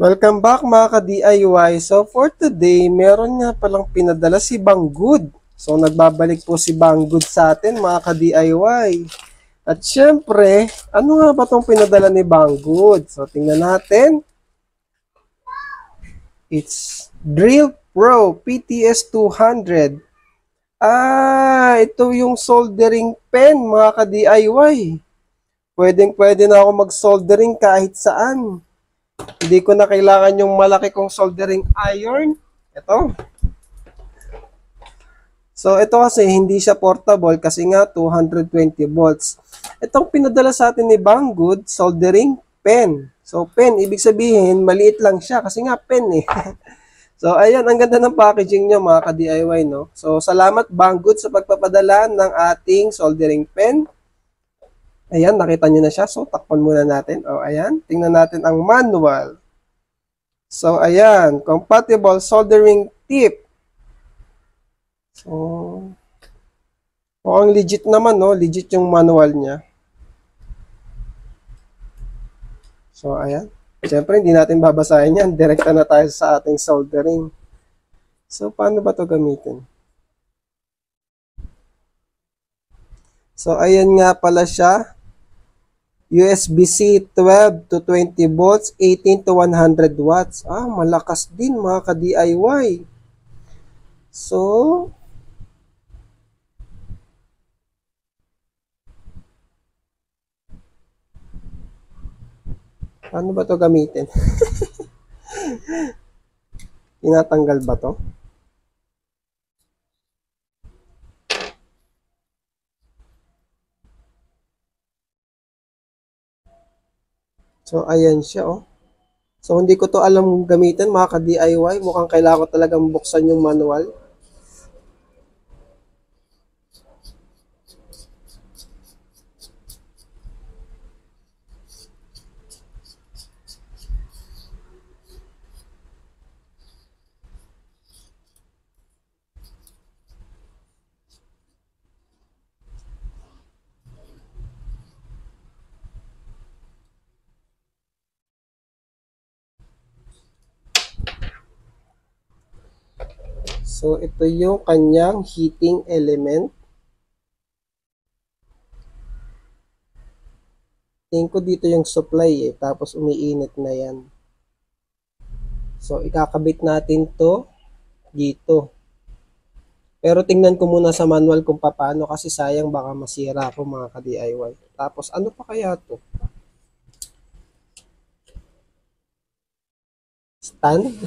Welcome back mga ka-DIY. So for today, meron nga palang pinadala si Banggood. So nagbabalik po si Banggood sa atin mga ka-DIY. At syempre, ano nga ba itong pinadala ni Banggood? So tingnan natin. It's Drill Pro PTS 200. Ito yung soldering pen mga ka-DIY. Pwedeng-pwede na ako mag-soldering kahit saan. Hindi ko na kailangan yung malaki kong soldering iron. Ito. So, ito kasi hindi siya portable kasi nga 220 volts. Itong pinadala sa atin ni Banggood, soldering pen. So, pen, ibig sabihin, maliit lang siya kasi nga pen eh. So, ayan, ang ganda ng packaging niya mga ka-DIY, no? So, salamat Banggood sa pagpapadala ng ating soldering pen. Ayan, nakita nyo na siya. So, takpan muna natin. O, ayan. Tingnan natin ang manual. So, ayan. Compatible soldering tip. So, mukhang legit naman, no? Legit yung manual niya. So, ayan. Siyempre, hindi natin babasahin yan. Direkta na tayo sa ating soldering. So, paano ba to gamitin? So, ayan nga pala siya. USB-C 12 to 20 volts, 18 to 100 watts. Malakas din mga ka-DIY. So, paano ba to gamitin? Tinatanggal ba to? So, ayan siya, oh. So, hindi ko to alam gamitin, mga ka-DIY. Mukhang kailangan ko talagang buksan yung manual. So, ito yung kanyang heating element. Tingin ko dito yung supply eh, tapos umiinit na yan. So, ikakabit natin to dito. Pero tingnan ko muna sa manual kung paano kasi sayang baka masira ako mga ka-DIY. Tapos, ano pa kaya to? Stand?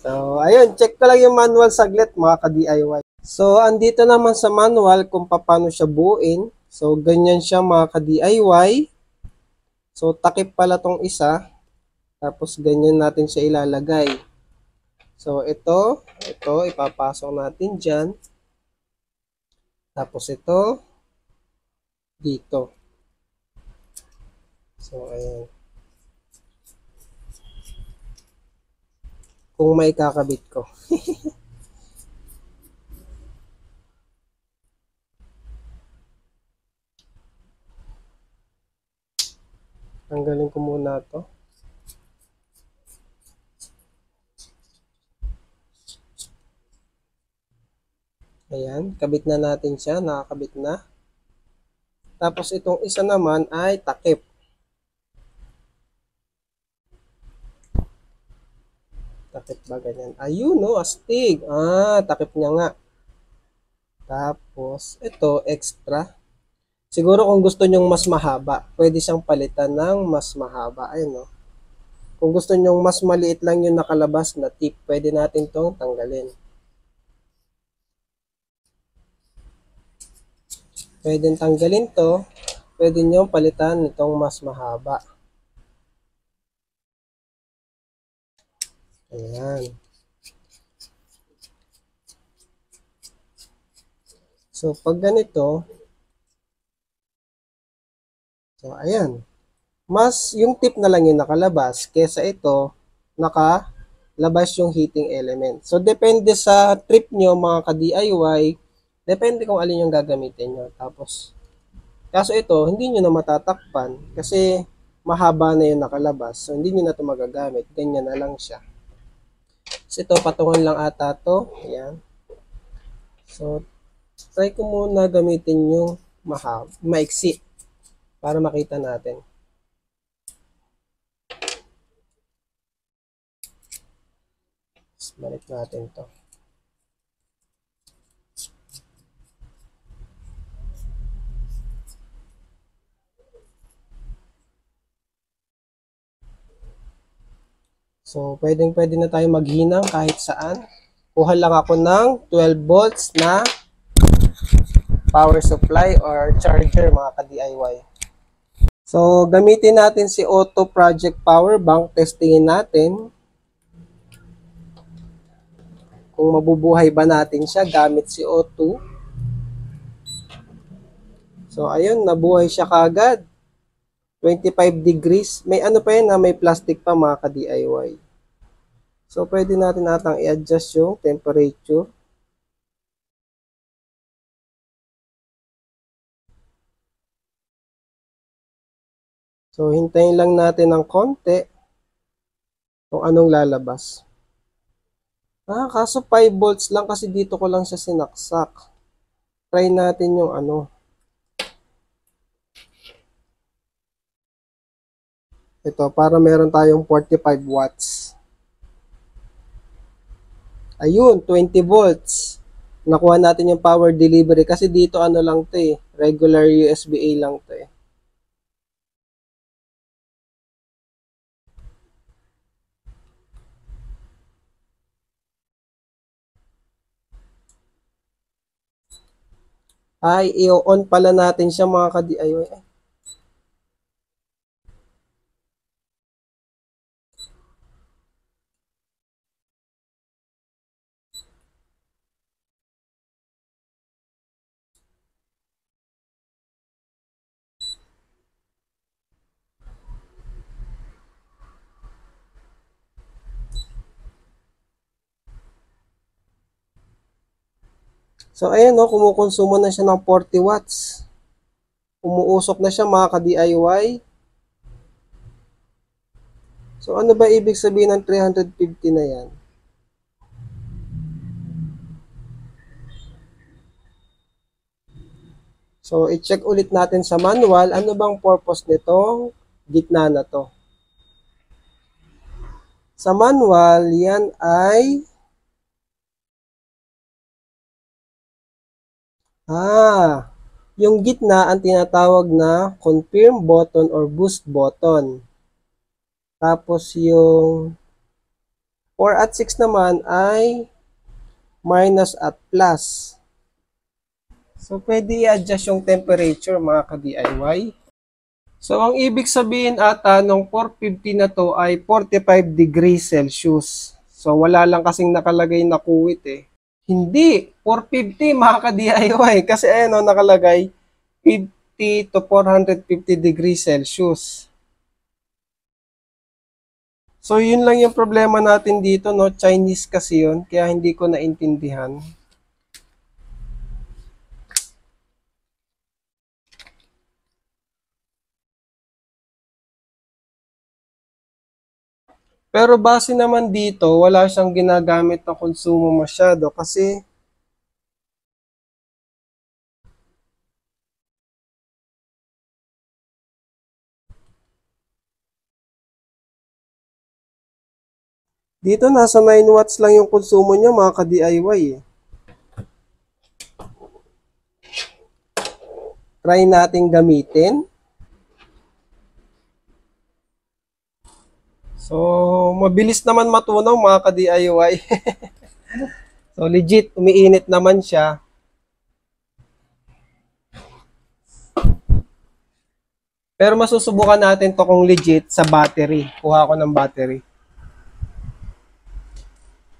So, ayun, check ko lang yung manual saglit mga ka-DIY. So, andito naman sa manual kung paano siya buuin. So, ganyan siya mga ka-DIY. So, takip pala tong isa. Tapos, ganyan natin siya ilalagay. So, ito, ipapasok natin dyan. Tapos, ito, dito. So, ayan. Kung may kakabit ko. Tanggalin ko muna to. Ayan, kabit na natin siya. Nakakabit na. Tapos itong isa naman ay takip. Takip ba ganyan? Ayun, no, astig. Takip niya nga. Tapos, ito, extra. Siguro kung gusto nyong mas mahaba, pwede siyang palitan ng mas mahaba. Ayun, no. Kung gusto nyong mas maliit lang yung nakalabas na tip, pwede natin tong tanggalin. Pwede tanggalin to. Pwede nyong palitan nitong mas mahaba. Ayan. So, pag ganito, so, ayan. Mas, yung tip na lang yung nakalabas, kesa ito, nakalabas yung heating element. So, depende sa trip nyo, mga ka-DIY, depende kung alin yung gagamitin nyo. Tapos, kaso ito, hindi nyo na matatakpan, kasi mahaba na yung nakalabas. So, hindi nyo na ito magagamit. Ganyan na lang siya. So, ito, patungan lang ata to. Ayan. So, try ko muna gamitin yung maiksi para makita natin. Balik natin to. So, pwede na tayo maghinang kahit saan. Kuha lang ako ng 12 volts na power supply or charger, mga ka-DIY. So, gamitin natin si Auto Project Power Bank. Testingin natin kung mabubuhay ba natin siya gamit si O2. So, ayun, nabuhay siya kagad. 25 degrees. May ano pa yun na may plastic pa, mga ka-DIY. So, pwede natin atang i-adjust yung temperature. So, hintayin lang natin ng konti kung anong lalabas. Kaso 5 volts lang kasi dito ko lang siya sinaksak. Try natin yung ano. Ito, para meron tayong 45 watts. Ayun, 20 volts. Nakuha natin yung power delivery kasi dito ano lang to eh. Regular USB-A lang to eh. Ay, i-on pala natin siya, mga ka-DIY. So, ayan o, kumukonsumo na siya ng 40 watts. Umuusok na siya, mga ka-DIY. So, ano ba ibig sabihin ng 350 na yan? So, i-check ulit natin sa manual, ano bang purpose nitong gitna na to. Sa manual, yan ay yung gitna ang tinatawag na confirm button or boost button. Tapos yung 4 at 6 naman ay minus at plus. So, pwede i-adjust yung temperature, mga ka-DIY. So, ang ibig sabihin ata nung 450 na to ay 45 degrees Celsius. So, wala lang kasing nakalagay na kuwit eh. Hindi, 450, mga ka-DIY. Kasi ayan o, nakalagay 50 to 450 degrees Celsius. So, yun lang yung problema natin dito, no? Chinese kasi yun, kaya hindi ko naintindihan. Pero base naman dito, wala siyang ginagamit na konsumo masyado kasi dito nasa 9 watts lang yung konsumo niya, mga ka-DIY eh. Try nating gamitin. So, mabilis naman matunaw, mga ka-DIY. So, legit, umiinit naman siya. Pero masusubukan natin to kung legit sa battery. Kuha ko ng battery.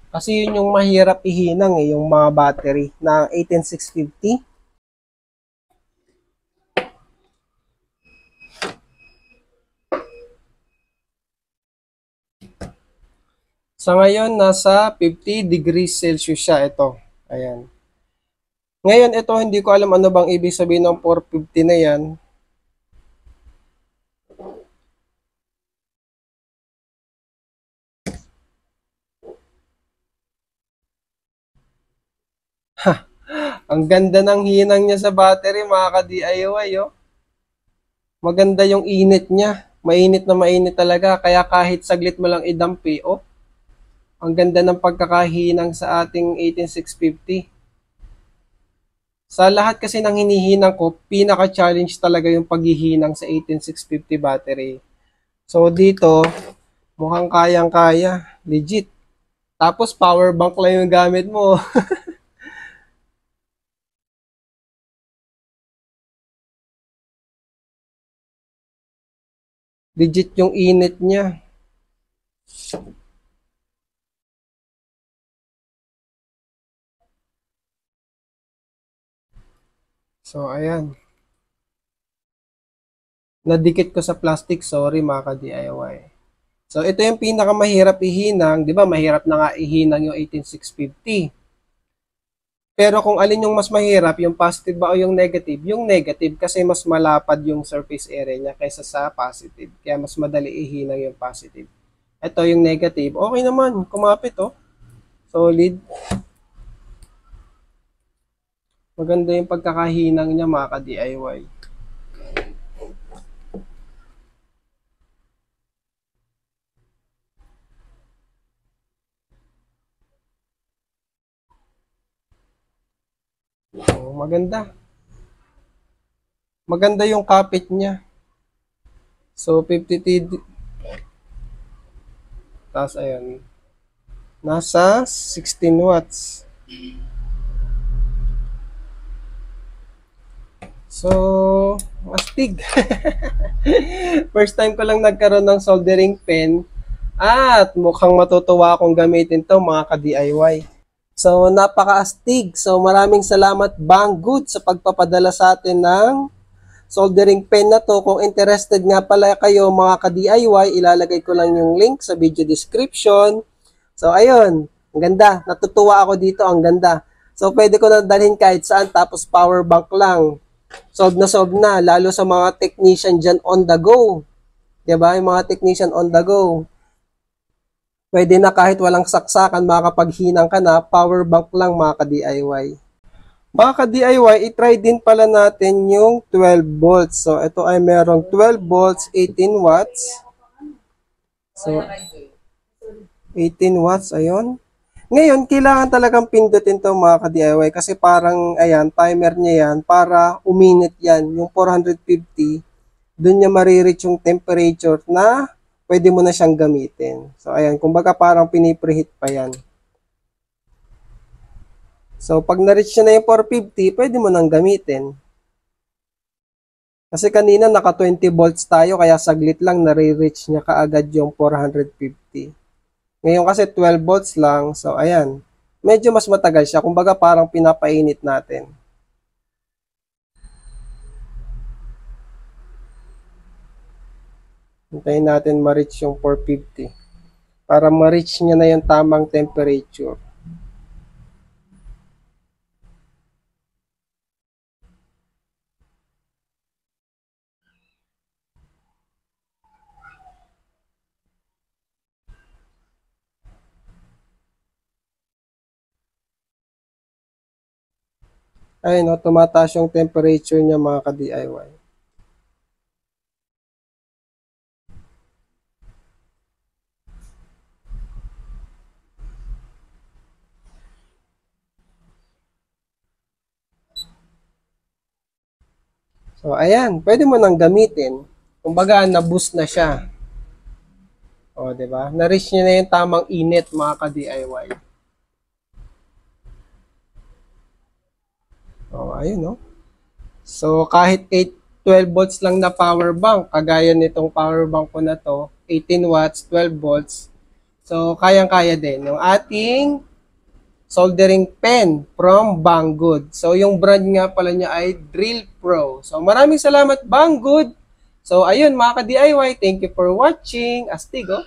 Kasi yun yung mahirap ihinang eh, yung mga battery na 18650. Sa ngayon, nasa 50 degrees Celsius siya ito. Ayan. Ngayon, ito, hindi ko alam ano bang ibig sabihin ng 450 na yan. Ang ganda ng hinang niya sa battery, mga ka-DIY, oh. Maganda yung init niya. Mainit na mainit talaga. Kaya kahit saglit mo lang idampi, oh. Ang ganda ng pagkakahinang sa ating 18650. Sa lahat kasi ng hinihinang ko, pinaka-challenge talaga yung paghihinang sa 18650 battery. So dito, mukhang kayang-kaya. Legit. Tapos power bank lang yung gamit mo. Legit yung init niya. So, ayan. Nadikit ko sa plastic. Sorry, mga ka-DIY. So, ito yung pinakamahirap ihinang. Di ba, mahirap na nga ihinang yung 18650. Pero kung alin yung mas mahirap, yung positive ba o yung negative? Yung negative kasi mas malapad yung surface area niya kaysa sa positive. Kaya mas madali ihinang yung positive. Ito yung negative. Okay naman, kumapit oh. Solid. Maganda yung pagkakahinang niya, mga ka-DIY. Oh, maganda. Maganda yung kapit niya. So, 50 TD. Tapos, ayan. Nasa 16 watts. So, astig. First time ko lang nagkaroon ng soldering pen. At mukhang matutuwa akong gamitin to, mga ka-DIY. So, napaka-astig. So, maraming salamat, Banggood, sa pagpapadala sa atin ng soldering pen na to. Kung interested nga pala kayo, mga ka-DIY, ilalagay ko lang yung link sa video description. So, ayun. Ang ganda. Natutuwa ako dito. Ang ganda. So, pwede ko na dalhin kahit saan. Tapos, power bank lang. Solve na. Lalo sa mga technician dyan on the go. Diba? Yung mga technician on the go. Pwede na kahit walang saksakan, makakapaghinang ka na, power bank lang, mga ka-DIY. Mga ka-DIY, itry din pala natin yung 12 volts. So, ito ay merong 12 volts, 18 watts. So, 18 watts, ayun. Ngayon, kailangan talagang pindutin to, mga ka-DIY, kasi parang, ayan, timer niya yan, para uminit yan. Yung 450, dun niya marireach yung temperature na pwede mo na siyang gamitin. So, ayan, kumbaga parang pinipreheat pa yan. So, pag na-reach na yung 450, pwede mo nang gamitin. Kasi kanina naka 20 volts tayo, kaya saglit lang nare-reach niya kaagad yung 450. Ngayon kasi 12 volts lang, so ayan. Medyo mas matagal siya, kumbaga parang pinapainit natin. Hintayin natin ma-reach yung 450 para ma-reach niya na yung tamang temperature. Ayun, no, tumataas yung temperature niya, mga ka-DIY. So, ayan, pwede mo nang gamitin. Kumbaga, na-boost na siya. O, diba? Na-reach niya na yung tamang init, mga ka-DIY. O, ayun, no? So, kahit 12 volts lang na power bank, kagaya nitong power bank ko na to, 18 watts, 12 volts. So, kayang-kaya din. Yung ating soldering pen from Banggood. So, yung brand nga pala niya ay Drill Pro. So, maraming salamat, Banggood. So, ayun, mga ka-DIY, thank you for watching. Astig, oh.